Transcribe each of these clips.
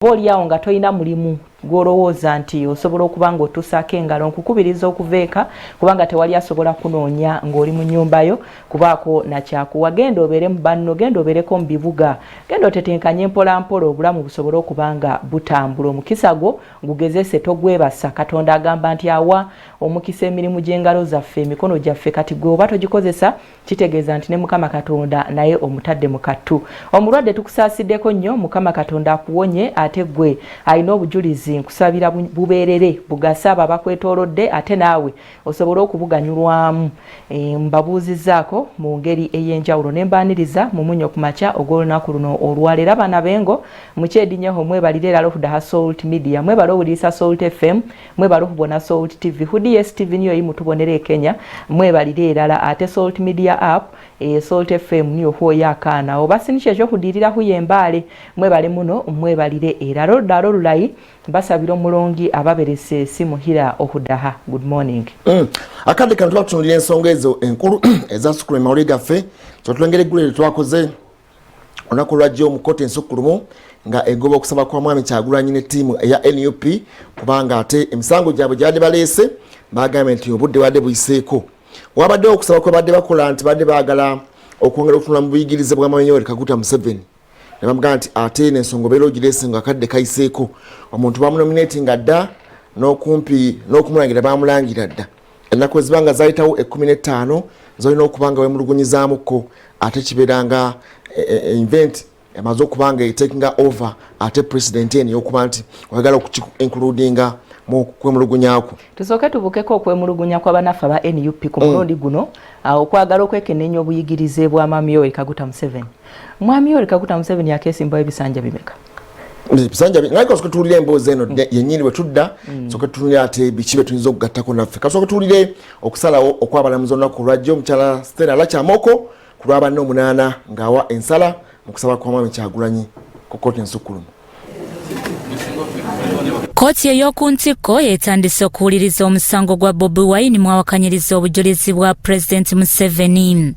Boliawo nga toyina mulimu gwolowooza nti osobola okuba ng'otusaako engalo nkukubiriza okuveeka kubanga tewali asobola kunoonya ng'oli mu nnyumba yo kubaako nakyakuwa. Genda obeere mu banno, genda obeereko mu bibuga, genda otetenkanye mpola mpola obulamu busobole okuba nga butambula. Omukisa gwo gugezese togwebasa. Katonda agamba nti awa omukisa emirimu gy'engalo zaffe, emikono gyaffe, kati gwe oba togikozesa kitegeeza nti ne Mukama Katonda naye omutadde mu kattu. Omulwadde tukusaasiddeko nnyo, Mukama Katonda akuwonye ate gwe alina obujulizi nkusabira bubeerere bugasaba bakwetoolodde ate naawe osobole okubuganyulwamu. Mbabuuzizaako mu ngeri ey'enjawulo ne mbaaniriza mu munyo ku makya ogw'olunaku luno olwaleero. Abaana b'engo mukyedinyeho mwebalire era Lohuda Salt Media, mwebale owuliriza Salt FM, mwebale okubona Salt TV, Hudi TV niyo yimutubonera e Kenya, mwebalire erala ate Salt Media app, Salt FM niyo hoya akaana oba sinikyo ky'okudirira huyembaale, mwebale muno mwebalire erala. Oludalo lulayi basabira omulongi ababerese simuhira okudaha. Good morning. Akadde kano twatunuulira ensonga ezo enkulu ezasukkuluma amawulire gaffe kyotulengera eggulu eryo twakoze olunaku lwajja mu kkooti ensukkulumu nga egoba okusaba kwa Mwami Kyagulanyi ne ttiimu eya NUP kubanga ate emisango gyabwe gyabadde baleese bagambye nti obudde badde buyiseeko. Wabaddewo okusaba kwe badde bakola nti badde baagala okwongera okutunula mu buyigirize bwa Mwami Yoweri Kaguta Museveni. Ne bamugamba nti ate n'ensonga obeera ogireese nga akadde kayiseeko. Omuntu bamunominatinga dda n'okumpi n'okumulangira bamulangira dda. Ennaku ezibanga zayitawo 15 zolina okuba nga wemulugunyizaamuko ate kibeeranga event emaze okuba nga takinga over ate president eni yokuba nti oyagala okuincludinga mu kwemulugunyako. Tusooke tubukeko okwemulugunya kw'abanafu aba NUP ku mulundi guno okwagala okwekenneenya obuyigirize bwa Mwami Yoweri Kaguta Museveni. Mwami Yoweri Kaguta Museveni yakeesimbawo ebisanja bimeka? Ebisanja naye soke tuwulire emboozi eno yennyini bwe tudda soke tuwulire ate biki bye tuyinza okugattako naffe. Kasooke tuwulire okusalawo okw'abalamuzi olunaku lwajja omukyala Stella Lakyamoko ku lwa banne 8 ng'awa ensala mu kusaba kwa Mwami Kyagulanyi ku kkooti ensukkulumu. Kkooti ey'oku ntikko yetandise okuwuliriza omusango gwa Bobi Wine mu awakanyiriza obujulizi bwa Pulezidenti Museveni.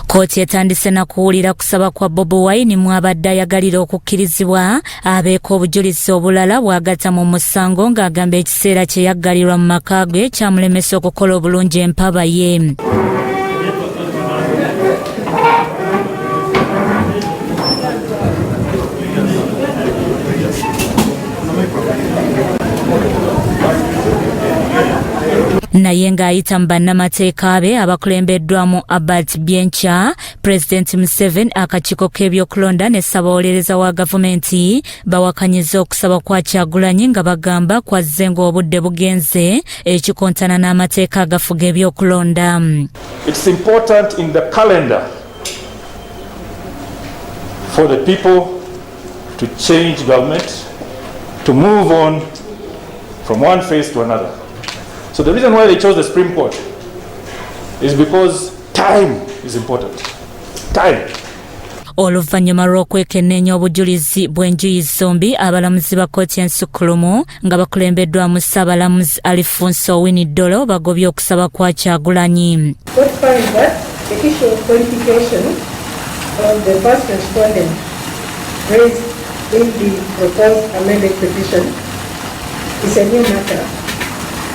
Kkooti etandise na kuwulira kusaba kwa Bobi Wine mu abadde ayagalira okukkirizibwa abeeko obujulizi obulala bw'agatta mu musango ng'agamba ekiseera kye yaggalirwa mu maka ge kyamulemesa okukola obulungi empaba ye. Naye ng'ayita mu bannamateeka be abakulembeddwamu Albert Byencha, Pulezidenti Museveni, akakiiko k'ebyokulonda ne ssaabawolereza wa gavumenti bawakanyiza okusaba kwa Kyagulanyi nga bagamba kwazze ng'obudde bugenze ekikontana n'amateeka agafuga ebyokulonda. It's important in the calendar for the people to change government, to move on from one phase to another. So the reason why they chose the Supreme Court is because time is important. Time. Oluvannyuma lw'okwekenneenya obujulizi bw'enjuyi zombi, abalamuzi ba kkooti ensukkulumu nga bakulembeddwamu Ssaabalamuzi Alfonso Winnie Dollo bagobye okusaba kwa Kyagulanyi. Court found that the issue of qualification of the first respondent raised in the proposed amended petition is a new matter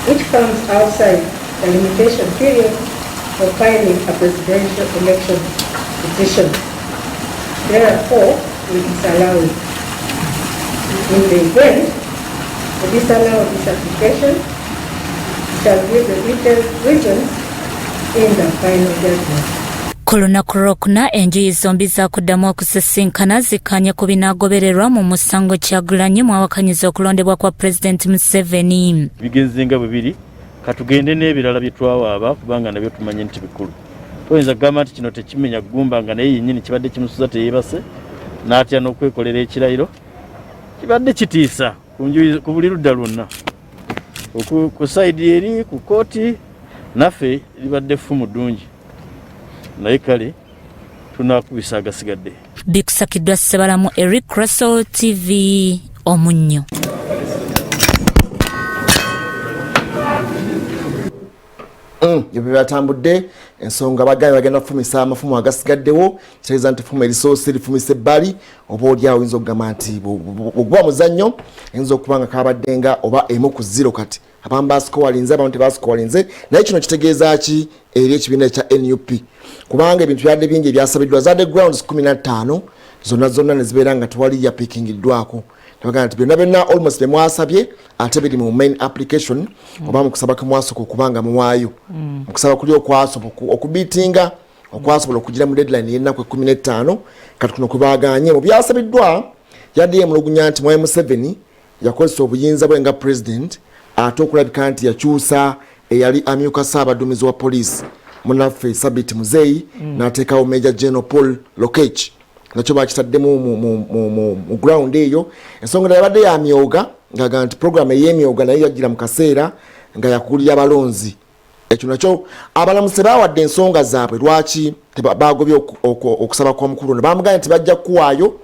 which comes outside the limitation period for filing a presidential election petition. Therefore, we disallow it. In the event we disallow this application, we shall give the detailed reasons in the final judgment. Ku lunaku lwokuna enjuyi zombi zakuddamu okusisinkana zikkaanye ku binaagobererwa mu musango Kyagulanyi mu awakanyiza okulondebwa kwa Pulezidenti Museveni. Bigenzenga bibiri katugende n'ebirala bye twawaaba kubanga nabyo tumanye nti bikulu. Toyinza kugamba nti kino tekimenya ggumba nga naye yennyini kibadde kimusuza teyeebase n'atya n'okwekolera ekirayiro. Kibadde kitiisa ku buli ludda lwonna. Ku sayidi eri ku kkooti naffe libadde ffumu ddungi. Naye kale tunakubisa agasigadde. Bikusakiddwa Ssebalamu Eric Russell TV Omunnyo. Ebyo byatambudde ensonga bagambye bagenda kufumisa amafumu agasigaddewo kitegeeza nti effumu erisoose lifumisa ebbali oba oliawo oyinza okugamba nti ogwa muzannyo eyinza okuba nga kabaddenga oba 1-0 kati abamu basikowalinze abamu tebasikowalinze naye kino kitegeeza ki eri ekibiina ekya NUP kubanga ebintu byadde bingi ebyasabiddwa zadde grounds 15 zonna ne zibeera nga tewali yapikingiddwako tebagamba nti byonna almost bemwasabye ate biri mu main application oba mu kusaba kemwasooka okubanga muwaayo mu kusaba kuli okwasobola okubiitinga okwasobola okugira mu deadline y'ennaku 15 kati kuno kubaganye mu byasabiddwa yadde yemulugunya nti Mwai Museveni yakozesa obuyinza bwe nga president ate okulabika nti yakyusa eyali amyuka Ssaabaduumizi wa poliisi munaffe Sabit Muzeyi n'ateekawo Major General Paul Lokech nakyo bakitaddemu mu ground eyo ensonga yabadde ya myoga ngaga nti program ey'emyoga naye yagira mu kaseera nga yakulira abalonzi ekyo nakyo abalamuzi bawadde ensonga zaabwe lwaki bagobye okusaba kw'omukulu bamugambye nti bajja kuwaayo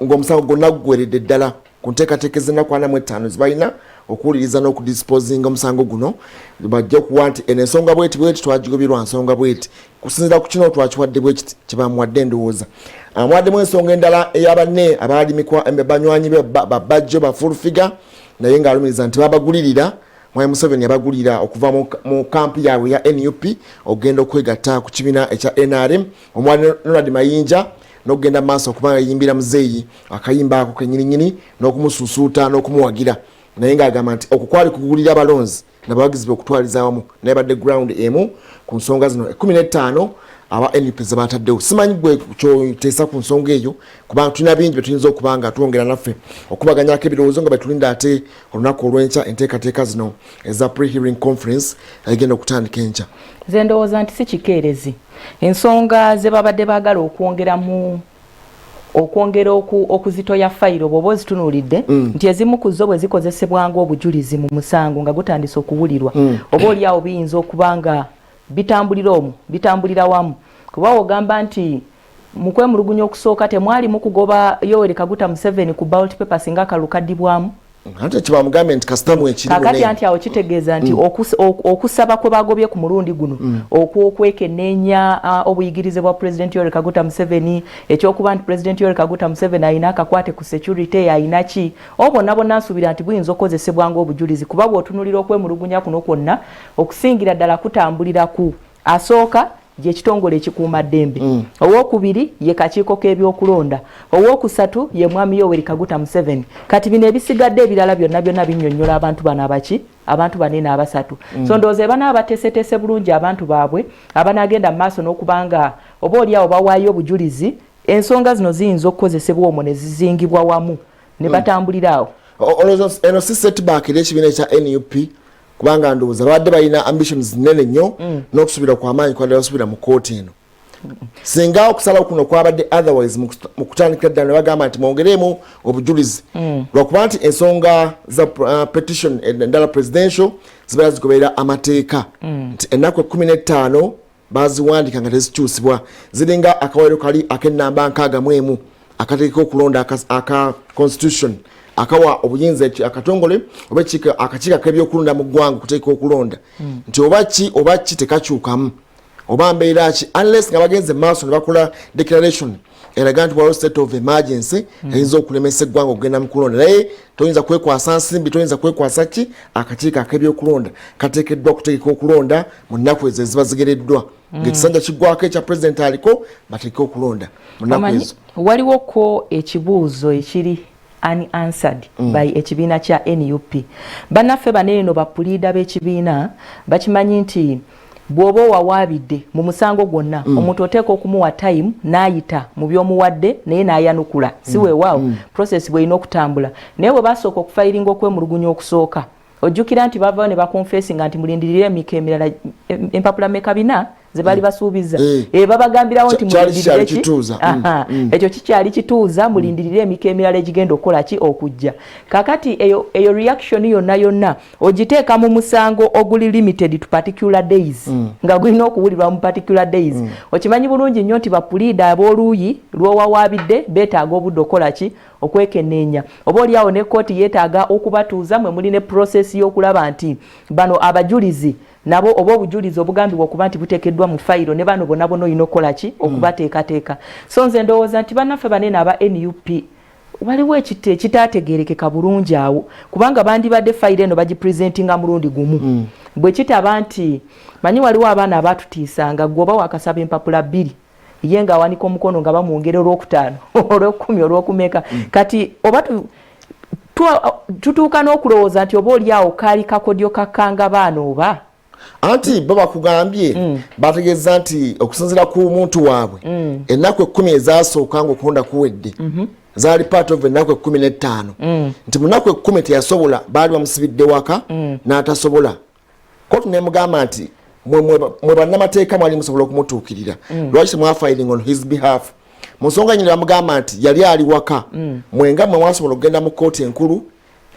ng'omusango gwonna guggweredde ddala ku nteekateeka ez'ennaku 45 zibalina okuwuliriza n'okudisposinga omusango guno bajja kuwa nti ensonga bweti twagigobye lwa nsonga bweti kusinziira ku kino twakiwadde bwekiti kyebamuwadde endowooza amuwaddemu ensonga endala eyabanne abalimikwa banywanyi be babajjo bafulufiga naye ng'alumiriza nti babagulirira Mwai Museveni yabagulira okuva mu kampu yaabwe ya NUP okugenda okwegatta ku kibiina ekya NRM omwana Ronald Mayinja n'okugenda maaso okubanga yimbira Muzeeyi akayimba ako kenyininyini n'okumususuuta n'okumuwagira naye ng'agamba nti okukwali kugulira abalonzi n'abawagizi be okutwaliza awamu naye badde ground emu ku nsonga zino 15 aba NUP zebataddewo simanyi gwe kyoteesa ku nsonga eyo kubanga tulina bingi bye tuyinza okuba nga twongera naffe okubaganyako ebirowoozo nga betulinda ate olunaku olw'enkya enteekateeka zino eza pre-hearing conference egenda okutandika enkya nze ndowooza nti si kikeerezi ensonga ze babadde baagala okwongera okuzitoya fayiro bw'oba ozitunuulidde nti ezimu ku zo bwe zikozesebwa ng'obujulizi mu musango nga gutandise okuwulirwa oba oliawo biyinza okuba nga bitambulira wamu kuba ogamba nti mu kwemulugunya okusooka temwalimu kugoba Yoweri Kaguta Museveni ku ballot paper singa akalulu kaddibwamu ate kibamugambe nti kasitamu ekiri kakati anti awo kitegeeza nti okusaba kwe bagobye ku mulundi guno okwekenneenya obuyigirize bwa President Yoweri Kaguta Museveni ekyokuba nti President Yoweri Kaguta Museveni ayina akakwate ku security ayina ki obona bonna nsuubira nti buyinza okozesebwa ng'obujulizi kuba bw'otunulira okwemulugunya kuno kwonna okusingira ddala kutambulira ku asooka gy'ekitongole ekikuuma ddembe owokubiri ye kakiiko k'ebyokulonda owokusatu ye mwami Yoweri Kaguta Museveni kati bino ebisigadde ebirala byonna binnyonnyola abantu bano abaki abantu banene abasatu so ndowooza banaabateeseteese bulungi abantu baabwe abanaagenda mu maaso n'okubanga oba oliawo bawaayo obujulizi ensonga zino ziyinza okukozesebwa omwo ne zizingibwa wamu ne batambulira awo eno si setback y'ekibiina ekya NUP kubanga ndowooza babadde balina ambitions nnene nnyo n'okusubira kw'amaanyi kwabadde basubira mu kooti eno singa okusalawo kuno kwabadde otherwise mu kutandikira ddala ne bagamba nti mwongeremu obujulizi lwakuba nti ensonga za petition endala presidential zibeera zigoberera amateeka nti ennaku 15 baziwandika nga tezikyusibwa ziringa akawairo kali ak'ennamba 61 akateeka okulonda aka constitution akawa obuyinza akatongole oba akakiiko k'ebyokulonda mu ggwanga okuteeka okulonda nti oba ki tekakyukamu oba mbeera ki unless nga bagenze maaso ne bakola declaration eraga nti waliwo state of emergency eyinza okulemesa eggwanga okugenda mu kulonda naye toyinza kwekwasa nsimbi toyinza kwekwasa ki akakiiko ak'ebyokulonda kateekeddwa okuteeka okulonda mu nnaku ezo eziba zigereddwa ng'ekisanja kiggwako ekya president aliko bateeke okulonda mu nnaku ezo waliwo ko ekibuuzo ekiri unanswered by ekibiina kya NUP bannaffe baneeno bapuliida b'ekibiina bakimanyi nti bw'oba owawaabidde mu musango gwonna omuntu oteeka okumuwa time n'ayita mu by'omuwadde naye n'ayanukula si weewaawo process bw'erina okutambula naye bwe basooka okufayiringa okwemulugunya okusooka ojjukira nti bavaayo ne bakonfesinga nti mulindirire emika emirala empapula meka bina ze bali basuubiza babagambirawo nti mulindirire ki ekyo kikyali kituuza mulindirire emika emirala egigenda okukola ki okujja kakati eyo reaction yonna ogiteeka mu musango oguli limited to particular days nga gulina okuwulirwa mu particular days okimanyi bulungi nnyo nti bapuliida ab'oluuyi lwowawabidde beetaaga obudde okola ki okwekenneenya oba oliawo ne kkooti yeetaaga okubatuuza mwe muli ne process y'okulaba nti bano abajulizi nabo oba obujulizi obugambibwa okuba nti buteekeddwa mu fayiro ne bano bonna bonna olina okukola ki okubateekateeka so nze ndowooza nti bannaffe banene aba NUP waliwo ekitaategeerekeka bulungi awo kubanga bandibadde fayiro eno bagipresentinga mulundi gumu bwe kitaba nti manyi waliwo abaana abatutiisanga gwoba wakasaba empapula 2 ye nga awanika omukono nga bamwongera olwokutaano olwokumi olwokumeka kati oba tutuuka n'okulowooza nti oba oliawo kaali kakodyo kakanga baana oba anti baba kugambye bategeeza nti okusinziira ku muntu waabwe ennaku 10 ezasooka ng'okulonda kuwedde zaali part of ennaku 15 nti mu nnaku 10 teyasobola baali bamusibidde waka n'atasobola kooti nemugamba nti mwe bannamateeka mwali musobola okumutuukirira lwaki temwafiling on his behalf mu nsonga nyini bamugamba nti yali ali waka mwenga mwe mwasobola okugenda mu kooti enkulu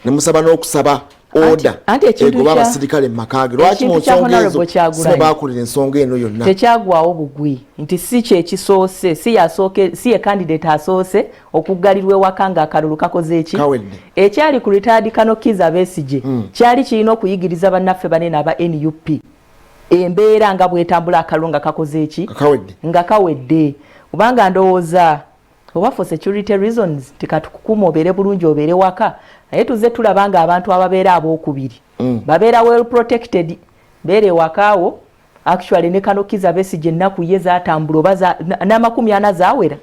ne musaba n'okusaba oda egoba abasirikale mu makaage lwaki mu nsonga ezo sibabaakolera ensonga eno yonna tekyagwawo bugwi nti si kyekisoose si ye candidate asoose okuggalirwa ewaka ng'akalulu kakoze eki ekyali ku retired Kano Kizza Besigye kyali kirina okuyigiriza bannaffe banene aba NUP embeera nga bwetambula akalulu nga kakoze eki nga kawedde kubanga ndowooza oba for security reasons tikatukukuma obeere bulungi obeere waka naye tuze tulabanga abantu ababeera abookubiri babeera well protected beere wakaawo actually ne Kano Kizza Besigye ennaku ye zaatambula oba n'amakumi 40 zaawera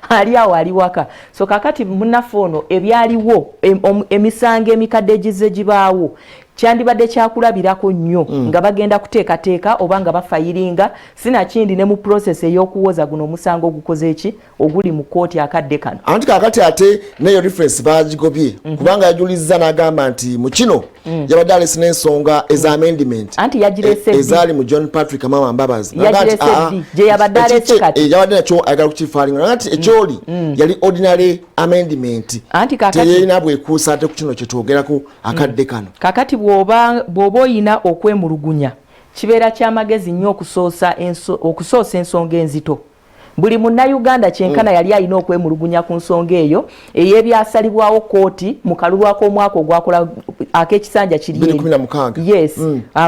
ali awo ali waka so kakati munnaffe ono ebyaliwo emisango emikadde egizze gibaawo kyandibadde kyakulabirako nnyo nga bagenda kuteekateeka oba nga bafayiringa sinakindi ne mu process ey'okuwoza guno omusango ogukoze eki oguli mu kkooti akadde kano anti kakati ate neyo reference bagigobye kubanga yajulizza n'agamba nti mu kino yabadde alese n'ensonga eza amendment anti yagirese ezaali mu John Patrick Amama Mbabazi gye yabadde alese kati yabadde nakyo ayagala kukifaalinga nti ekyoli yali ordinary amendment anti kakati teyina bwekuusa ate ku kino kye twogerako akadde kano kakati bw'oba oyina okwemulugunya kibeera ky'amagezi nnyo okusoosa ensonga enzito buli munnayuganda kyenkana yali alina okwemulugunya ku nsonga eyo ey'ebyasalibwawo kooti mu kalulu ak'omwaka ogwakola ak'ekisanja kiri yes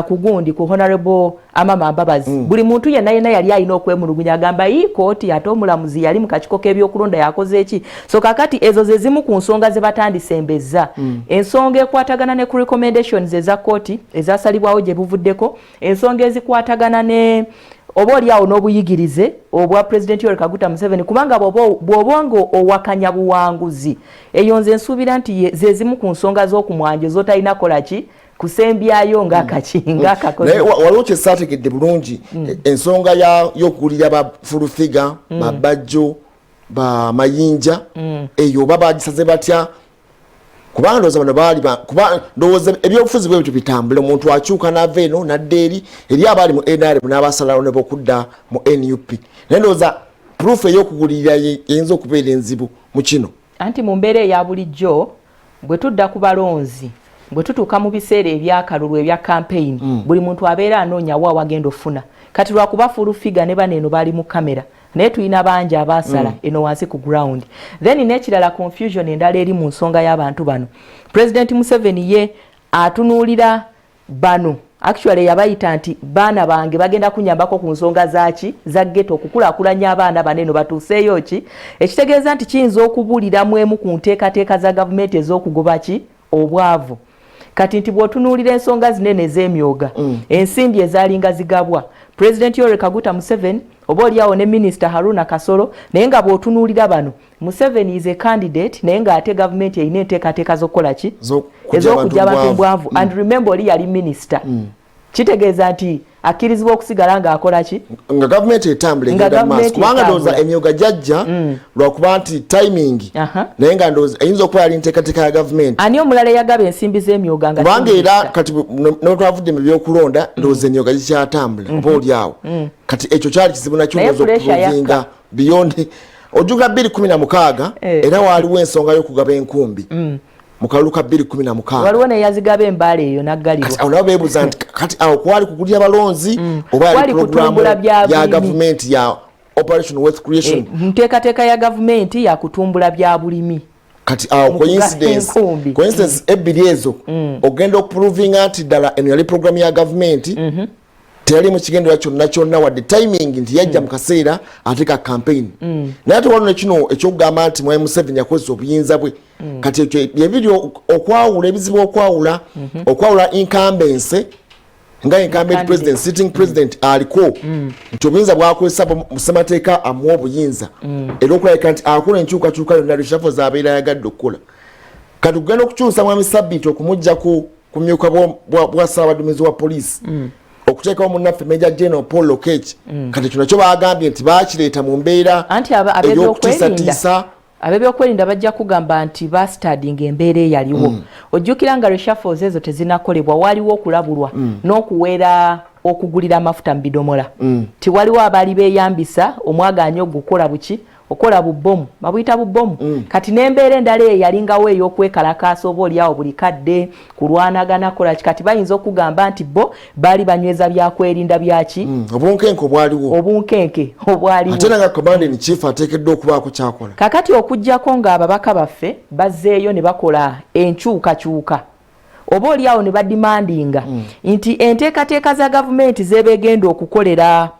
kugundi ku honorable Amama Mbabazi buli muntu yenna yali alina okwemulugunya agamba iyi kooti ate omulamuzi yali mu kakiiko k'ebyokulonda yakoze eki so kakati ezo ze zimu ku nsonga ze batandisembezza ensonga ekwatagana ne ku recommendations eza kooti ezasalibwawo gye buvuddeko ensonga ezikwatagana ne oba oliawo n'obuyigirize obwa President Yoweri Kaguta Museveni kubanga bw'obanga owakanya buwanguzi eyo nze nsuubira nti ze zimu ku nsonga z'okumwanjo z'otalina kola ki kusembyayo ng'akakoze waliwo kyesaategedde bulungi ensonga y'okuwulira bafulufiga babajjo bamayinja eyo oba bagisaze batya kubanga ndowooza bano baali ndowooza ebyobufuzi bwe bityo bitambule omuntu akyuka n'ava eno n'adda eri abaali mu NRM n'abasalawo ne bokudda mu NUP naye ndowooza proof ey'okugulirira eyinza okubeera enzibu mu kino anti mu mbeera eya bulijjo bwe tudda ku balonzi bwe tutuuka mu biseera ebyakalulu ebya campaign buli muntu abeera anoonya wa wagenda ofuna kati lwakuba fulufiga ne bano eno baali mu kamera naye tulina bangi abaasala eno wansi ku ground then n'ekirala confusion endala eri mu nsonga y'abantu bano President Museveni ye atunuulira bano actually yabayita nti baana bange bagenda kunyambako ku nsonga zaki za ghetto okukulaakulanya abaana baneno batuuseeyo ki ekitegeeza nti kiyinza okubuuliramu emu ku nteekateeka za gavumenti ez'okugoba ki obwavu kati nti bw'otunuulira ensonga zinene ez'emyoga ensimbi ezaalinga zigabwa President Yoweri Kaguta Museveni oba oliawo ne Minister Haruna Kasolo naye nga bw'otunuulira bano Museveni is a candidate naye ng'ate gavumenti erina enteekateeka z'okukola ki ez'okujja abantu bwavu and remember oli yali minister kitegeeza nti akkirizibwa okusigala ng'akola ki nga gavumenti etambula egenda maaso kubanga ndowooza emyoga jajja lwakuba nti timing naye nga ndowooza eyinza okuba yali nteekateeka ya gavumenti ani omulala eyagaba ensimbi z'emyoga nga kubanga era kati n'otwavudde mu byokulonda ndowooza emyoga gikyatambula oba oliawo kati ekyo kyali kizibu nakyo okuvinga beyond ojjukira 2016 era waaliwo ensonga y'okugaba enkumbi mu kalulu ka 2016 waliwo neyazigaba embaala eyo naggalirwa awo nabo beebuuza nti kati awo kwali kugulira balonzi oba yali programu ya gavumenti ya operation wealth creation nteekateeka ya gavumenti ya kutumbula bya bulimi kati coincidence ebbiri ezo ogenda okuprovinga nti ddala eno yali programu ya gavumenti teyali mu kigendera kyonna wadde timing nti yajja mu kaseera ate ka campaign naye ate waliwo nekino ekyokugamba nti mwami Museveni yakozesa obuyinza bwe kati ekyo byebiri okwawula ebizibu okwawula incumbency nga incumbent president sitting president aliko nti obuyinza bwakozesa mu ssemateeka amuwa obuyinza era okulabika nti akola enkyukakyuka yonna reshuffle z'abeera ayagadde okukola kati kugenda okukyusa mwami Sabbiiti okumugja ku myuka bwa ssaabaduumizi wa poliisi okuteekawo munnaffe Major General Paul Lokech kati kino kyo bagambye nti baakireeta mu mbeera ey'okutiisatiisa ab'ebyokwerinda bajja kugamba nti bastadinga embeera eyaliwo ojjukira nga reshuffles ezo tezinakolebwa waliwo okulabulwa n'okuweera okugulira amafuta mu bidomola tiwaliwo abaali beeyambisa omwagaanya ogukola buki okola bubbomu babuyita bubbomu kati n'embeera endala eyo yalingawo ey'okwekalakaasa oba oliawo buli kadde kulwanagana kola kati bayinza okugamba nti bo baali banyweza byakwerinda byaki obunkenke obwaliwo ate nga commander in chief ateekeddwa okubaako kyakola kakati okuggyako ng'ababaka baffe bazzeeyo ne bakola enkyukakyuka oba oliawo ne badimandinga nti enteekateeka za gavumenti zebeegenda okukolera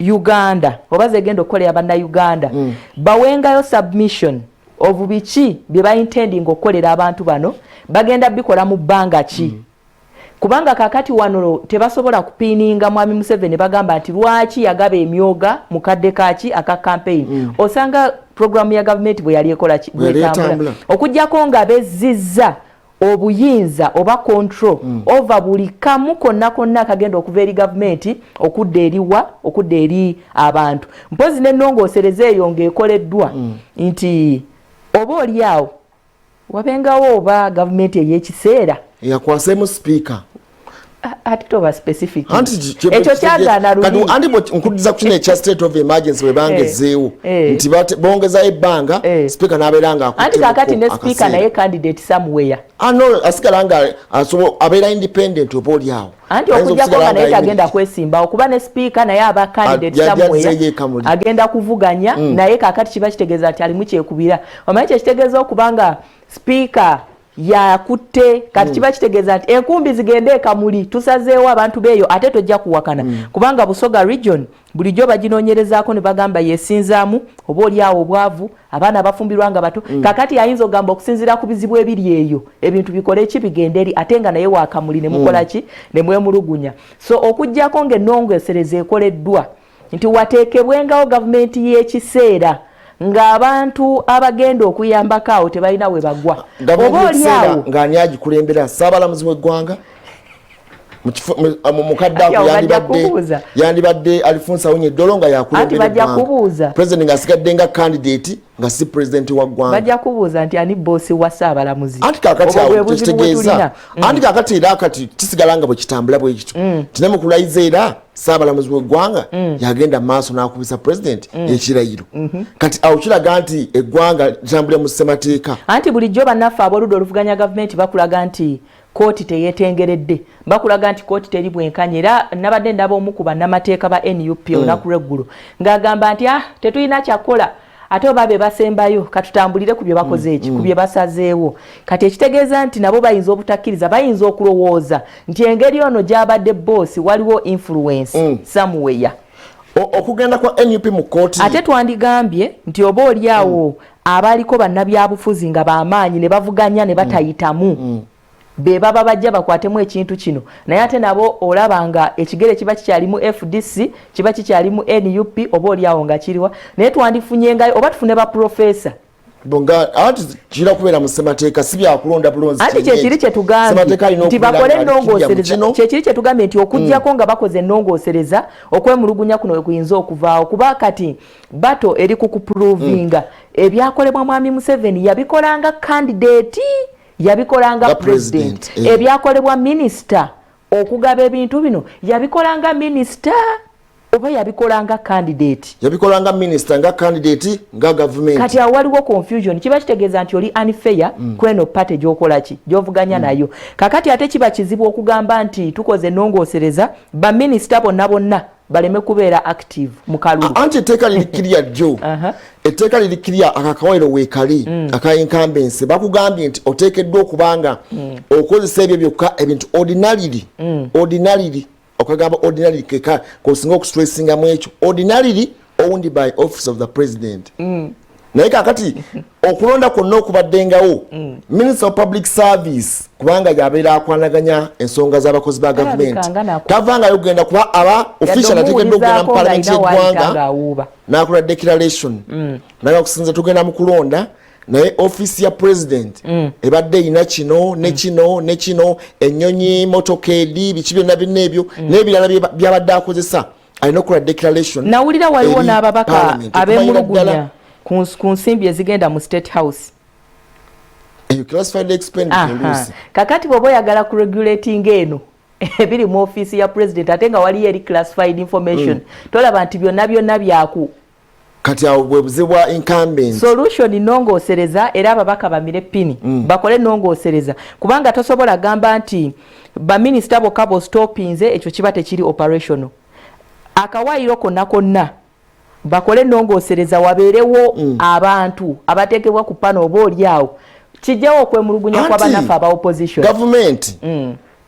Uganda oba zegenda okukolera bannayuganda bawengayo submission of biki bye baintending okukolera abantu bano bagenda bikola mu bbanga ki kubanga kakati wano tebasobola kupiininga mwami Museveni bagamba nti lwaki yagaba emyoga mu kadde kaki aka campaign osanga programu ya gavumenti bwe yali ekola ki bwetambula okujjako nga bezzizza obuyinza oba control over buli kamu konna kagenda okuva eri gavumenti okudda eri abantu mpozi n'ennongoosereza eyo ng'ekoleddwa nti oba oliawo wabengawo oba gavumenti ey'ekiseera yakwaseemu speaker ati toba specific ekyo kyagaana luli andi nkuddiza ku kino ekya state of emergency bwe bangezeewo nti bongezayo ebbanga speaker n'abeera nga anti kakati ne speaker naye candidate somewhere no asigala nga abeera independent oba oliawo anti okujjako nga naye tagenda kwesimbawo kuba ne speaker naye aba candidate somewhere agenda kuvuganya naye kakati kiba kitegeeza nti alimu kyekubira omanyi kyekitegeeza okubanga speaker yakutte kati kiba kitegeeza nti enkumbi zigende ekamuli tusazeewo abantu beeyo ate tojja kuwakana kubanga Busoga region bulijjo baginoonyerezaako ne bagamba yesinzaamu oba oliawo obwavu abaana bafumbirwa nga bato kakati ayinza ogamba okusinziira ku bizibu ebiri eyo ebintu bikole ki bigende eri ate nga naye waakamuli ne mukola ki ne mwemulugunya so okujjako ng'ennongoosereza ekoleddwa nti wateekebwengawo gavumenti y'ekiseera ng'abantu abagenda okuyambako awo tebalina we bagwa oba oliawo ng'ani agikulembera Ssaabalamuzi w'eggwanga mukadde ako yandibadde Alphonse Awunya Dollo nga yakulembera eggwanga president ng'asigadde nga candidate nga si president wa ggwanga bajja kubuuza nti ani boosi wa Ssaabalamuzi anti kakati awo tekitegeeza anti kakati era kati kisigala nga bwe kitambula bwe kityo tine mu kulayiza era Ssaabalamuzi w'eggwanga yagenda maaso n'akubisa president ekirayiro kati awo kiraga nti eggwanga litambulira mu ssemateeka anti bulijjo bannaffe ab'oludda oluvuganya gavumenti bakulaga nti kooti teyeetengeredde bakulaga nti kooti teri bwenkanya era nabadde ndaba omu ku bannamateeka ba NUP olunaku lw'eggulo ng'agamba nti tetulina kyakola ate oba be basembayo katutambulire ku bye bakoze eki ku bye basazeewo kati ekitegeeza nti nabo bayinza obutakkiriza bayinza okulowooza nti engeri ono gy'abadde boosi waliwo influence somewhere okugenda kwa NUP mu kooti ate twandigambye nti oba oliawo abaaliko bannabyabufuzi nga b'amaanyi ne bavuganya ne batayitamu be baba bajja bakwatemu ekintu kino naye ate nabo olaba nga ekigere kiba kikyalimu FDC kiba kikyalimu NUP oba oliawo nga kiriwa naye twandifunyengayo oba tufune ba professor bonga ati kira kubeera mu ssemateeka si byakulonda bulonzi anti kyekiri kyetugambye nti bakole ennongoosereza kyekiri kyetugambye nti okujjako nga bakoze ennongoosereza okwemulugunya kuno kuyinza okuvaawo kuba kati bato eri kukuprovinga ebyakolebwa mwami Museveni yabikolanga candidate yabikolanga president ebyakolebwa minister okugaba ebintu bino yabikolanga minister oba yabikolanga candidate yabikolanga minister nga candidate nga government kati awaliwo confusion kiba kitegeeza nti oli unfair kweno party gyokola ki gyovuganya nayo kakati ate kiba kizibu okugamba nti tukoze nongoosereza baminister bonna baleme kubeera active mu kalulu anti etteeka lirikirya jjo etteeka lirikirya akakawaliro weekali aka incumbency bakugambye nti oteekeddwa okubanga okozesa ebyo byokka ebintu ordinarily okagamba ordinarily keka kosinga okustressingamu ekyo ordinarily owned by office of the president naye kakati okulonda kwonna okubaddengawo minister of public service kubanga yabeera akwanaganya ensonga z'abakozi ba gavumenti tavangayo kugenda kuba aba official ateekeddwa okugenda mu parliament y'eggwanga n'akola declaration naye okusinza tugenda mu kulonda naye office ya president ebadde erina kino ne kino ne kino ennyonyi motokeedi biki byonna byonna ebyo n'ebirala byabadde akozesa alina okukola declaration nawulira waliwo n'ababaka ab'emulugunya ku nsimbi ezigenda mu state house classified expenditure kakati bw'oba oyagala ku regulating eno ebiri mu office ya president ate nga waliyo eri classified information tolaba nti byonna byaku kati awo bwe buzibwa incumbent solution nongoosereza era ababaka bamire pini bakole nongoosereza kubanga tosobola gamba nti baminister bokka bostopinze ekyo kiba tekiri operational akawaayiro konna bakole nongoosereza wabeerewo abantu abateekebwa ku pano oba oliawo kijjawo okwemulugunya kwa banafu aba opposition government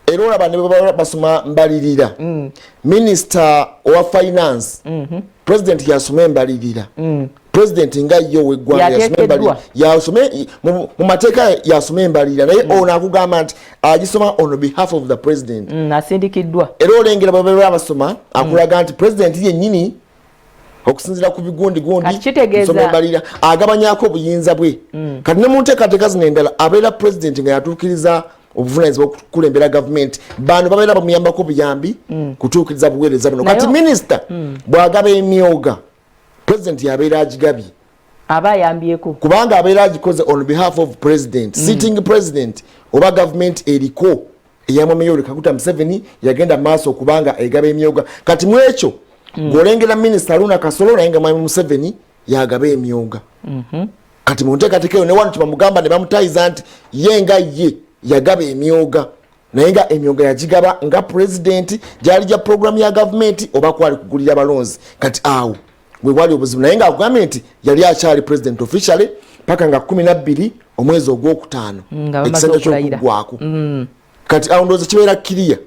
era olaba ne basoma mbalirira minister wa finance president yasoma embalirira president nga yo weggwanga yasoma embalirira yasome mu mateeka yasoma embalirira naye ono akugamba nti agisoma on behalf of the president asindikiddwa era olengera babeera basoma akulaga nti president yennyini okusinzira ku bigundi nsoma embalirira agabanyako obuyinza bwe kati ne mu nteekateeka zino endala abeera president nga yatuukiriza obuvunaanyizibwa okukulembera gavumenti bano babeera bamuyambako buyambi kutuukiriza buweereza buno kati minisita bw'agaba emyoga president yabeera agigabye aba ayambyeko kubanga abeera agikoze on behalf of president sitting president oba gavumenti eriko eyamwami Yoweri Kaguta Museveni yagenda maaso okubanga egaba emyoga kati mu ekyo ng'olengera minisita Haruna Kasolo naye nga mwami Museveni yagaba emyoga kati mu nteekateeka eyo ne wano tebamugamba ne bamutayiza nti ye nga ye yagaba emyoga naye nga emyoga yagigaba nga president gyali gya program ya gavumenti oba kwali kugulira balonzi kati awo bwe bwali obuzibu naye nga akugambye nti yali akyali president officially paka nga 12 omwezi ogwokutaano ekisanja ky'okuggwako kati awo ndowooza kibeera kiriya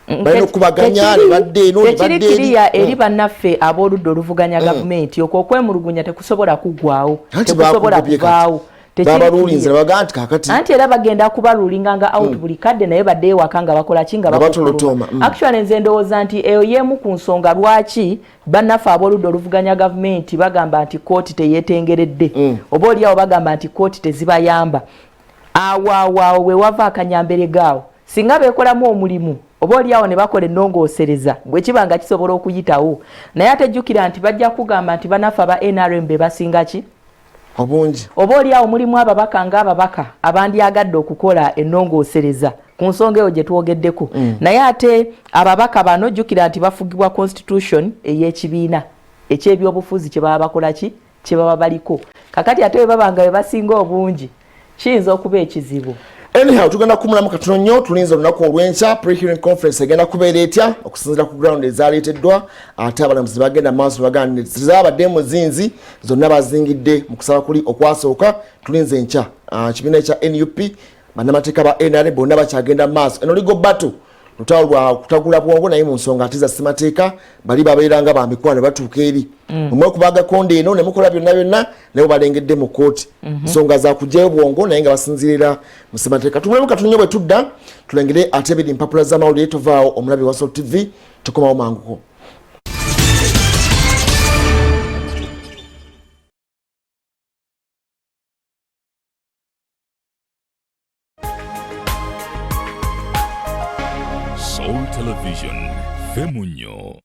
balina okubaganya ne badde eno ne badde kiriya eri bannaffe ab'oludda oluvuganya gavumenti okwo okwemulugunya tekusobola kuggwaawo tekusobola kuvaawo babalulinze baga nti kakati anti era bagenda kubalulinga nga out buli kadde naye badde ewaka nga bakola ki nga batolotoma actually nze ndowooza nti eyo yemu ku nsonga lwaki bannaffe ab'oludda oluvuganya gavumenti bagamba nti kooti teyeetengeredde oba oliawo bagamba nti kooti tezibayamba awo we wava akanyambere gaawo singa beekolamu omulimu oba oliawo ne bakola ennongoosereza bwe kiba nga kisobola okuyitawo naye ate jjukira nti bajja kugamba nti bannaffe aba NRM be basinga ki obungi oba oliawo mulimu ababaka ng'ababaka abandyagadde okukola ennongoosereza ku nsonga eyo gye twogeddeko naye ate ababaka bano jjukira nti bafugibwa constitution ey'ekibiina eky'ebyobufuzi kye baba bakola ki kye baba baliko kakati ate bwe baba nga be basinga obungi kiyinza okuba ekizibu anyhow tugenda kumulamu katono nnyo tulinza olunaku olw'enkya pre-hearing conference egenda kubeera etya okusinzira ku ground ezaleeteddwa ate abalamuzi bagenda maaso baganda zaabadde muzinzi zonna bazingidde mu kusaba kuli okwasooka tulinza enkya kibiina ekya NUP bannamateeka ba NRM bonna bakyagenda maaso eno ligo battle lutalo lwa kutagula bwongo naye mu nsonga ate za ssemateeka bali babeera nga bamikwano batuuka eri omwe kubaga konde eno ne mukola byonna naye balengedde mu kooti nsonga za kujjayo bwongo naye nga basinzirira mu ssemateeka tumulemu katunyo bwe tudda tulengere ate ebiri mpapula z'amawulire tovaawo omulabi wa Salt TV tukomawo manguko. Soul Television, Femunyo.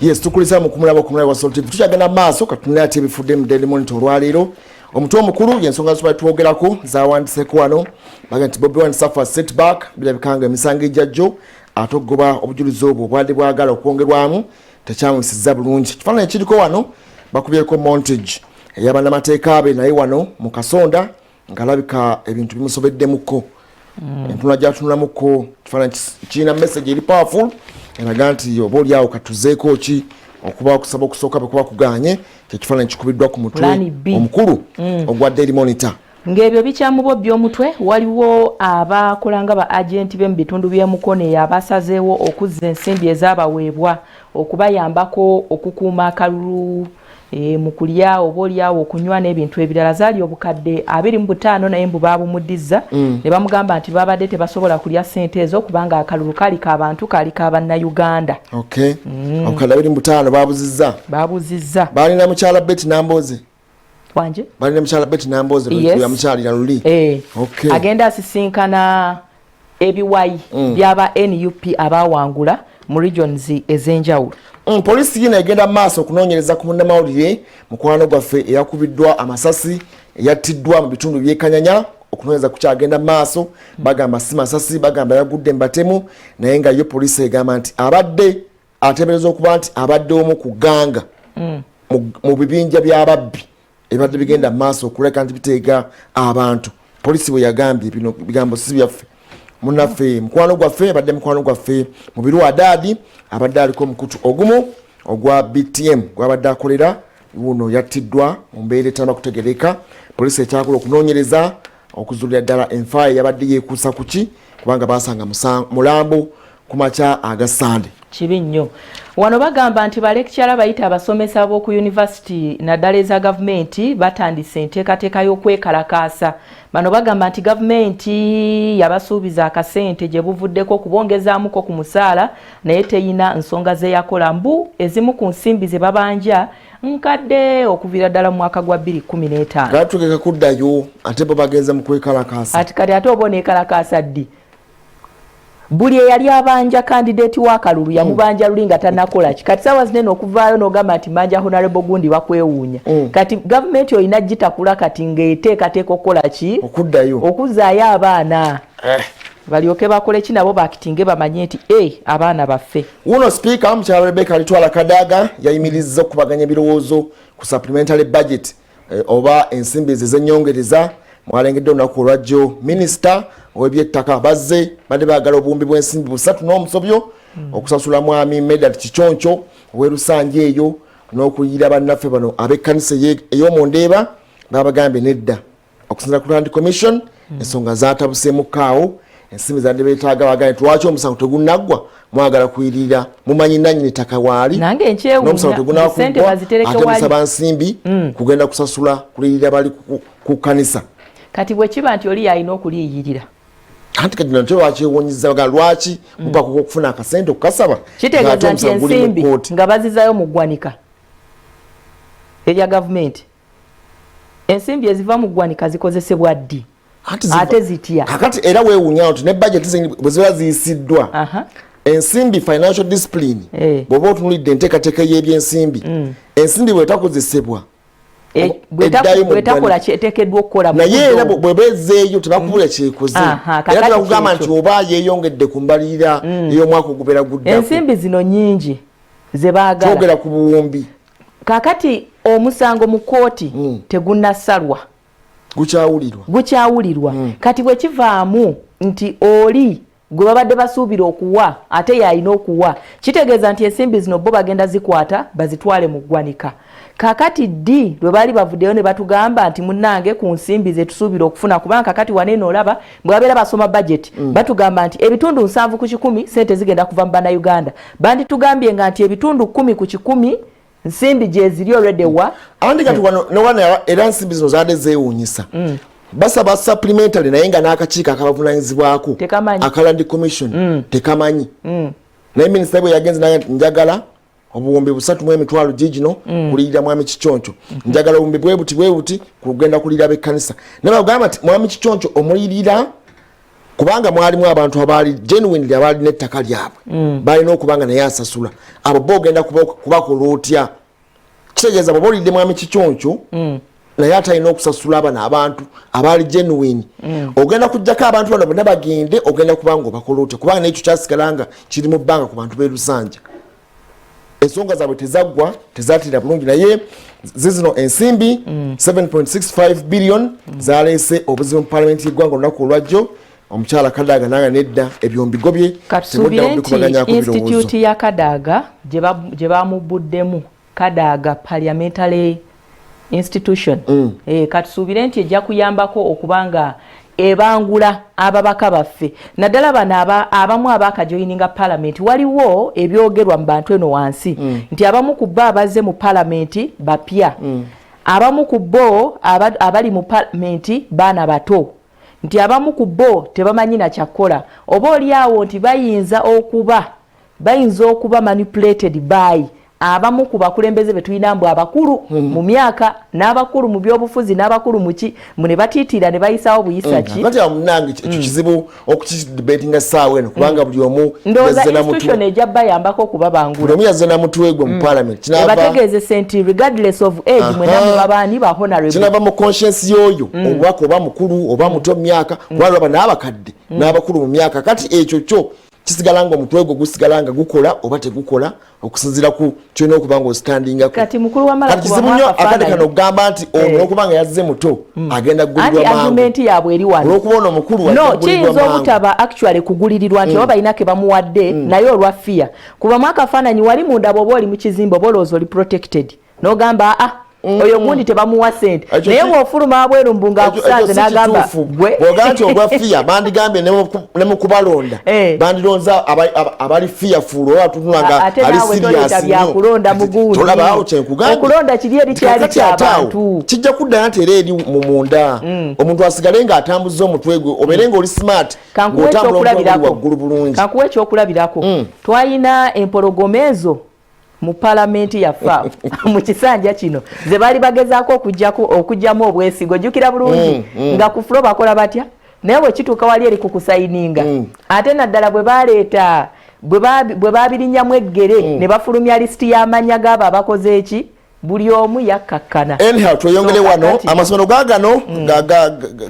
Yes, tukulisa mukumulabo kumulabo wa Soul TV. Tukyagenda maaso katunira ati ebifudde mu Daily Monitor olwaleero. Omutwe omukulu y'ensonga zituba twogerako zaawandiseko wano baga nti Bobi Wine suffer setback bilabikanga emisango ejjajjo ate okugoba obujulizi obwo obwadde bwagala okwongerwamu tekyamusizza bulungi. Kifaananyi kiriko wano bakubyeko montage ey'abannamateeka be naye wano mu Kasonda ng'alabika ebintu bimusobeddemuko. Entunula gy'atunulamuko kifaananyi kirina message eri powerful eraga nti oba oli awo katuzeeko ki okuba okusaba okusooka bwe kuba kuganye kyekifaananyi kikubiddwa ku mutwe omukulu ogwa Daily Monitor. Ng'ebyo bikyamubo by'omutwe waliwo abakolanga ba agenti be mu bitundu by'emukono abasazeewo okuzza ensimbi ezaabaweebwa okubayambako okukuuma akalulu mu kulya oba olyawo okunywa n'ebintu ebirala zaali obukadde 25 naye mbu baabumuddiza ne bamugamba nti babadde tebasobola kulya ssente ezo kubanga akalulu kali k'abantu kali k'Abannayuganda. Okay. Obukadde 25 baabuzizza. Baalina mukyala Betty Namboze. Wanje? Baalina mukyala Betty Namboze ya mukyalira luli. Okay. Agenda asisinkana ebiwayi byaba NUP abawangula mu regions ez'enjawulo. Polisi yina egenda maaso okunoonyereza ku munnamawulire mukwano gwaffe eyakubiddwa amasasi eyattiddwa mu bitundu by'Ekanyanya okunoonyereza ku kyagenda maaso bagamba si masasi bagamba yagudde mbatemu naye nga yo polisi egamba nti abadde ateebereza okuba nti abadde omu ku gganga mu bibinja by'ababbi ebadde bigenda maaso okuleka nti biteega abantu. Polisi bwe yagambye bino bigambo si byaffe munaffe mukwano gwaffe abadde mukwano gwaffe mu biru Adadi abadde aliko mukutu ogumu ogwa BTM gwabadde akolera wuno yattiddwa mu mbeera etannaba kutegereka. Polisi ekyakola okunoonyereza okuzuulira ddala enfaayo yabadde yeekuusa ku ki kubanga baasanga mulambo ku makya aga Sande. Kibi nnyo. Wano bagamba nti balekkyala bayita abasomesa b'oku yunivasite naddala eza gavumenti batandise enteekateeka y'okwekalakaasa. Bano bagamba nti gavumenti yabasuubiza akasente gye buvuddeko okubongezaamuko ku musaala naye teyina nsonga ze yakola mbu ezimu ku nsimbi ze babanja nkadde okuviira ddala mu mwaka gwa 2015. Gatugeka kuddayo ate bo bagenza mu kwekalakaasa. Ati kati ate oba oneekalakaasa ddi? Buli eyali abanja candidate wa kalulu yamubanja luli nga tannakola ki. Kati sawa zinene okuvaayo n'ogamba nti manja honorable gundi bakwewuunya. Kati gavumenti oyina gitakula kati ng'eteekateeka okukola ki? Okuddayo. Okuzzaayo abaana. Balyoke bakole ki nabo bakitinge bamanye nti abaana baffe. Wuno speaker mukyala Rebecca Alitwala Kadaga yayimirizza okubaganya ebirowoozo ku supplementary budget oba ensimbi ez'ennyongereza mwalengedde olunaku olwajjo minisita ow'ebyettaka bazze badde baagala obuwumbi bw'ensimbi 3 n'omusobyo okusasula mwami Medard Kichoncho ow'Erusanje eyo n'okuyira bannaffe bano ab'ekkanisa ey'omundeeba babagambye nedda okusinziira ku Land Commission ensonga zaatabuseemukaawo ensimbi zadde beetaaga bagambye lwaki omusango tegunnaggwa mwagala kuyirira mumanyi nannyini ttaka waali n'omusango tegunnakuggwa ate musaba nsimbi kugenda kusasula kuliyirira bali ku kkanisa. Kati bwe kiba nti oli yalina okuliyirira anti kati nate lwakyewuunyiza baga lwaki kuba okufuna akasente okukasaba kitegeeza nti ensimbi nga bazizayo mu ggwanika erya gavumenti ensimbi eziva mu ggwanika zikozesebwa ddi ate zitya kakati era weewuunya nti ne budget bwe ziba ziyisiddwa ensimbi financial discipline bw'oba otunulidde enteekateeka y'ebyensimbi ensimbi bw'etakozesebwa bwetakola kyeteekeddwa okukola naye era bwebezeeyo tebakubula kyekoze era tebakugamba nti oba yeeyongedde ku mbalirira ey'omwaka ogubera guddako. Ensimbi zino nnyingi ze baagala twogera ku buwumbi kakati omusango mu kkooti tegunnassalwa gukyawulirwa kati bwe kivaamu nti oli gwe babadde basuubira okuwa ate yalina okuwa kitegeeza nti ensimbi zino bo bagenda zikwata bazitwale mu ggwanika. Kakati ddi lwe baali bavuddeyo ne batugamba nti munnange ku nsimbi ze tusuubira okufuna kubanga kakati waneeno olaba bwe babeera basoma budget batugamba nti ebitundu 7 ku 10 sente zigenda kuva mu Bannayuganda bandi tugambye nga nti ebitundu 10 ku 10 nsimbi gye ziri already wa andi kati wana era nsimbi zino zaadde zeewuunyisa basaba supplementary naye nga n'akakiiko akabavunanyizibwako aka Land Commission tekamanyi naye minisita bwe yagenze naye njagala obuwumbi 3 mu emitwalo gigino kuliyira mwami Kichoncho njagala obuwumbi bwe buti kugenda kuliyira ab'ekkanisa ne bagamba nti mwami Kichoncho omuliyirira kubanga mwalimu abantu abali genuinely abali nettaka lyabwe balina okubanga naye asasula abo bo ogenda kubakola otya kitegeeza bwe bolidde mwami kikyonco naye atalina okusasula abana abantu abali genuine ogenda kujjako abantu bano bonna bagende ogenda kubanga obakola otya kubanga nekyo kyasigalanga kiri mu bbanga ku bantu b'Elusanja ensonga zaabwe tezaggwa tezatira bulungi naye zizino ensimbi 7.65 billion zaleese obuzibu mu palamenti y'eggwanga olunaku olwajjo omukyala Kadaga nanga nedda ebyombigo katusuubire nti institute ya Kadaga gye bamubuddemu Kadaga parliamentary institution katusuubire nti ejja kuyambako okubanga ebangula ababaka baffe naddala bano abamu abakajoyininga parliament waliwo ebyogerwa mu bantu eno wansi nti abamu ku bo abazze mu parliament bapya abamu ku bo abali mu parliament baana bato nti abamu ku bo tebamanyi na kyakola oba oliawo nti bayinza okuba manipulated by abamu ku bakulembeze betulina mbu abakulu mu myaka n'abakulu mu byobufuzi n'abakulu muki mune batiitira ne bayisawo buyisaki kati amunange ekyo kizibu okukidebatinga ssaawa eno kubanga buli omu ndowooza institution ejja bayambako okubabangula buli omu yazze namutwe gwe mu parliament bategeezese nti regardless of age mwena mubabaani ba honorable kinava mu conscience y'oyo obubaka oba mukulu oba muto mu myaka kubalaba n'abakadde n'abakulu mu myaka kati ekyo kyo kisigalanga omutwe gwo gusigalanga gukola oba tegukola okusinzira ku kyona okubanga ostandingako kati mukulu wa mala kati nnyo akade kano okugamba nti ono okubanga yazze muto agenda kugulirwa mangu argument yabwe eri wano olw'okubona omukulu no kiyinza obutaba actually kugulirirwa nti oba balina ke bamuwadde naye olwa fear kuba mwakafaananyi wali munda bw'oba oli mu kizimbe oba olowooza oli protected n'ogamba oyo gundi tebamuwa sente naye bw'ofuluma abweru mbunga akusanze n'agamba bw'ogamba nti ogwa fiya bandigambye ne mu kubalonda bandironza abali fearful oba tutunanga ali serious byakulonda mu gundi tolabaawo kyenkugambye okulonda kiri eri kyali ky'abantu kijja kuddayo nti era eri mu munda omuntu asigale ng'atambuza omutwe gwe obeere ng'oli smart ng'otambula waggulu bulungi kankuwa ekyokulabirako twalina empologoma ezo mu palamenti yaffe mu kisanja kino ze bali bagezaako okugyamu obwesigo jjukira bulungi nga ku fulo bakola batya naye bwe kituuka wali eri kukusayininga ate naddala bwe baleeta bwe babirinyamu eggere ne bafulumya lisiti y'amannya g'abo abakoze eki buli omu yakkakkana anyhow tweyongere wano amasomero gaagano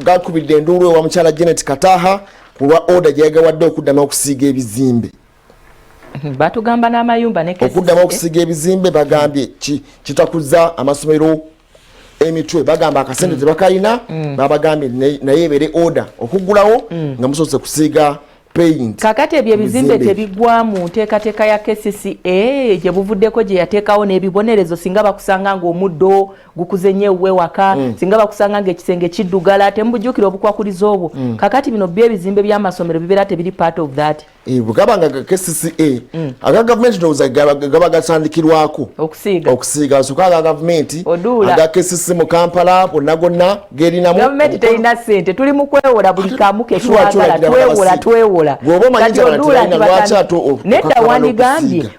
gakubidde enduulu ewa mukyala Janet Kataha ku lwa order gye yagawadde okuddamu okusiiga ebizimbe batugamba n'amayumba ne kesi okuddamu okusiga ebizimbe bagambye kitakuza amasomero emitwe bagamba akasente tebakayina babagambye naye ebeere order okuggulawo nga musoose kusiiga paint kakati ebyo ebizimbe tebigwa mu nteekateeka ya KCCA gye buvuddeko gye yateekawo n'ebibonerezo singa bakusanga ng'omuddo gukuze nnyo ewaka singa bakusanga ng'ekisenge kiddugala temubujjukira obukwakuliza obwo kakati bino byo ebizimbe by'amasomero bibeera tebiri part of that bwegabanga KCCA aga gavumenti ndowooza gaba gatandikirwako okusiiga basooka aga gavumenti aga KCCA mu Kampala bonna gonna gerinamu gavumenti terina ssente tuli mu kwewola buli kamu ke twagala twewola nedda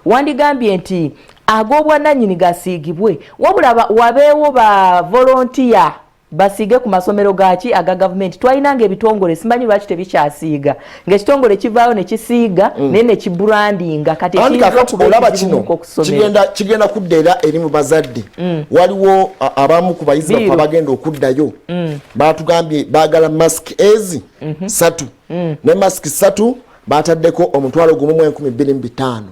wandigambye nti ag'obwannannyini gasiigibwe wabula wabeewo ba volontiya basiige ku masomero gaki aga gavumenti twalinanga ebitongole simanyi lwaki tebikyasiiga ng'ekitongole kivaayo ne kisiiga naye ne kibrandinga kati olaba kino kigenda kudda era eri mu bazadde waliwo abamu ku bayizi baffe abagenda okuddayo batugambye baagala masiki ezi 3 ne masiki 3 bataddeko omutwalo gumu mu 12,500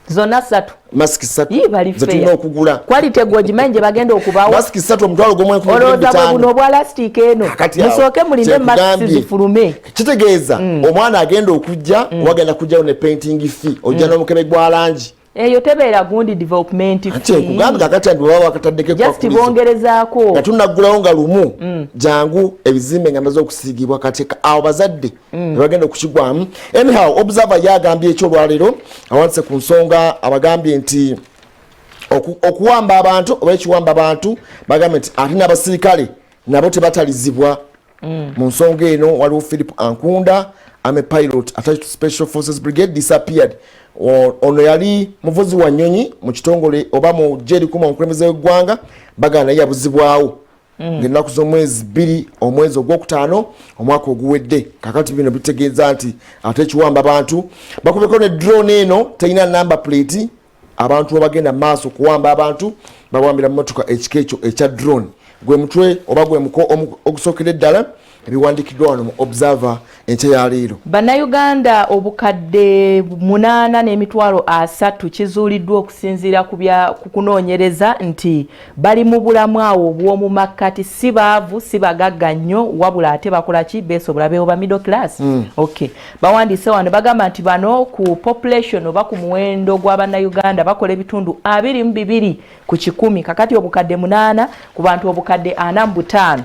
zonna 3 masiki 3 zetulina okugula quality gwogimanyi gye bagenda okubaawo masiki 3 omutwalo gumu 12,500 olowooza bwe buno obwa lastic eno musooke mulinde masiki zifulume kitegeeza omwana agenda okujja wagenda kujjawo ne painting fee ojja n'omukebe gwa langi eyo tebeera gundi development fee kugambye kakati bwe baba bakataddeko just bongerezaako nga tunaggulawo nga lumu jangu ebizimbe nga maze okusiigibwa kati awo bazadde ne bagenda okukigwamu anyhow observer yagambye ekyo olwaleero awanise ku nsonga abagambye nti okuwamba abantu oba ekiwamba abantu bagambye nti ate n'abasirikale nabo tebatalizibwa mu nsonga eno waliwo Philip Ankunda ame pilot attached to Special Forces Brigade disappeared ono yali muvuzi wa nnyonyi mu kitongole oba mu jeri kuma omukulembeze w'eggwanga bagana yabuzibwawo ng'ennaku z'omwezi 2 omwezi ogwokutaano omwaka oguwedde. Kakati bino bitegeeza nti ate ekiwamba abantu bakubeko ne drone eno terina number plate. Abantu abagenda maaso kuwamba abantu bawambira mu motoka ekika ekyo ekya drone. Gwe mutwe oba gwe muko ogusookera ddala ebiwandiikiddwa wano mu Observer enkya ya leero. Bannayuganda obukadde 8.3 kizuuliddwa okusinziira ku kunoonyereza nti bali mu bulamu awo obw'omu makkati, si baavu si bagagga nnyo wabula ate bakola ki beesobola beewo ba middle class. Okay. Bawandiise wano bagamba nti bano ku population oba ku muwendo gw'Abannayuganda bakola ebitundu 22 ku 100 kakati obukadde 8 ku bantu obukadde 45.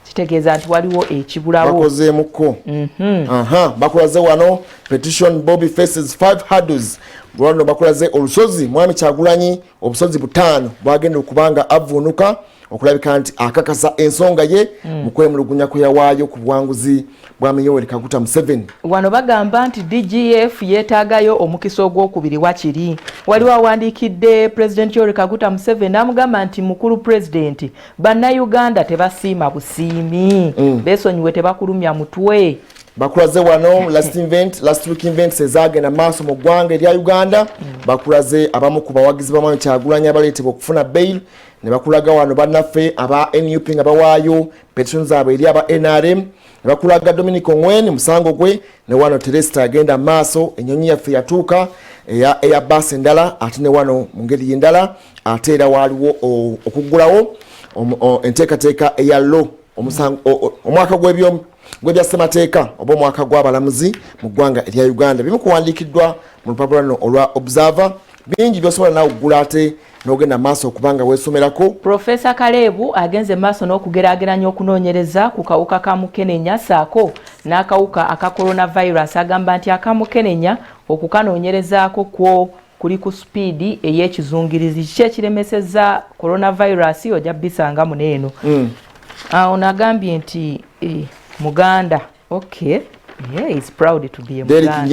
Kitegeeza nti waliwo ekibulawo bakozeemuko. Bakulaze wano petition Bobby faces 5 hurdles. Lwano bakulaze olusozi Mwami Kyagulanyi obusozi 5 bwagenda okubanga avuunuka okulabika nti akakasa ensonga ye mu kwemulugunya kwe yawaayo ku buwanguzi bwa Yoweri Kaguta Museveni. Wano bagamba nti DGF yeetaagayo omukisa ogwokubiri wakiri. Waliwo awandiikidde President Yoweri Kaguta Museveni n'amugamba nti mukulu President Bannayuganda tebasiima busiimi, beesonyiwe tebakulumya mutwe. Bakulaze wano last week events ezagenda maaso mu ggwanga erya Uganda. Bakulaze abamu ku bawagizi ba Mwami Kyagulanyi abaleetebwa okufuna bail ne bakulaga wano bannaffe aba NUP nga bawaayo petitions zaabwe eri aba NRM. Ne bakulaga Dominic Ongwen musango gwe ne wano Teresa agenda maaso ennyonyi yaffe yatuuka eya bus endala ate ne wano mu ngeri y'endala ate era waaliwo okuggulawo enteekateeka eya law omwaka gw'ebya ssemateeka oba omwaka gw'abalamuzi mu ggwanga erya Uganda. Bimu kuwandiikiddwa mu lupapula luno olwa Observer. Bingi by'osobola nawe okugula ate n'ogenda maaso okubanga weesomerako. Profesa Kalebu agenze maaso n'okugeraageranya okunoonyereza ku kawuka ka Mukenenya saako n'akawuka aka coronavirus. Agamba nti aka Mukenenya okukanoonyerezaako kwo kuli ku speedi ey'ekizungirizi. Kiki ekiremesezza coronavirus ojja bisanga muneeno. Ono agambye nti Muganda. Okay. Yeah, he's proud to be a Muganda.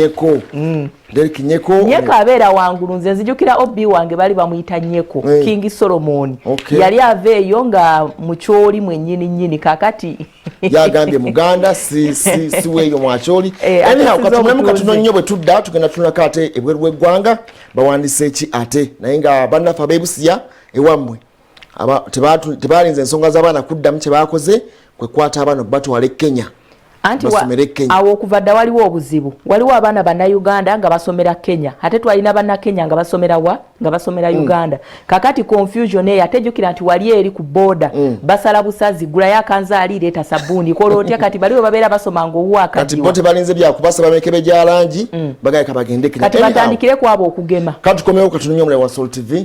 Derek Nyeko. Nyeko abeera wangulu, nze nzijukira Obi wange bali bamuyita Nyeko. King Solomon. Yali aveeyo nga mukyoli mwennyini kakati. Yagambye Muganda si weeyo mwakyoli. Anyhow katumulemu katuno nnyo bwe tudda tugenda tunulako ate ebweru w'eggwanga bawandiise ki ate naye nga bannaffe abeebusiya ewammwe tebalinze ensonga z'abaana kuddamu kye baakoze kwekwata abaana batwala Kenya. Anti awo okuva dda waliwo obuzibu. Waliwo abaana Bannayuganda nga basomera Kenya. Ate twalina Bannakenya nga basomera wa? Nga basomera Uganda. Kakati confusion eyo atejjukira nti wali eri ku border. Basala busazi gulayo akanzaali leeta sabbuuni. Kola otya kati baliwo babeera basoma ng'owuwa akadiwa. Kati bote balinze byakubasa bamekebe gya langi bagayika bagende Kenya. Kati batandikire kwabo okugema. Kati tukomewo katunyomule wa Soul TV.